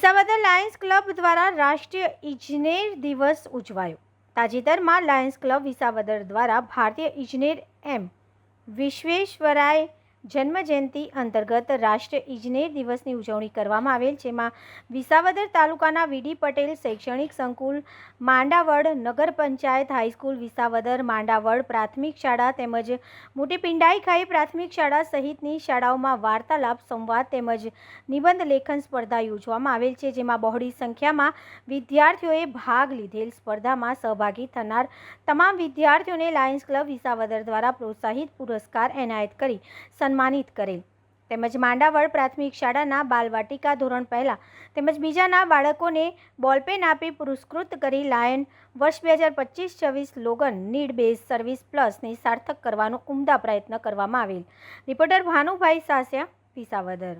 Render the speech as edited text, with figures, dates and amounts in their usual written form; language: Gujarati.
વિસાવદર લાયન્સ ક્લબ દ્વારા રાષ્ટ્રીય ઇજનેર દિવસ ઉજવાયો। તાજેતરમાં લાયન્સ ક્લબ વિસાવદર દ્વારા ભારતીય ઇજનેર એમ વિશ્વેશ્વરાય જન્મજયંતિ અંતર્ગત રાષ્ટ્રીય ઇજનેર દિવસની ઉજવણી કરવામાં આવેલ, જેમાં વિસાવદર તાલુકાના વીડી પટેલ શૈક્ષણિક સંકુલ, માંડાવડ નગર પંચાયત હાઈસ્કૂલ, વિસાવદર માંડાવડ પ્રાથમિક શાળા તેમજ મોટી પિંડાઈ ખાઈ પ્રાથમિક શાળા સહિતની શાળાઓમાં વાર્તાલાપ, સંવાદ તેમજ નિબંધ લેખન સ્પર્ધા યોજવામાં આવેલ છે, જેમાં બહોળી સંખ્યામાં વિદ્યાર્થીઓએ ભાગ લીધેલ। સ્પર્ધામાં સહભાગી થનાર તમામ વિદ્યાર્થીઓને લાયન્સ ક્લબ વિસાવદર દ્વારા પ્રોત્સાહિત પુરસ્કાર એનાયત કરી સન્માનિત કરેલ, તેમજ માંડાવડ પ્રાથમિક શાળાના બાલવાટિકા ધોરણ પહેલા તેમજ બીજાના બાળકોને બોલપેન આપી પુરસ્કૃત કરી લાયન વર્ષ 2025-26 સ્લોગન નીડ બેઝ સર્વિસ પ્લસને સાર્થક કરવાનો ઉમદા પ્રયત્ન કરવામાં આવેલ। રિપોર્ટર ભાનુભાઈ સાસિયા, વિસાવદર।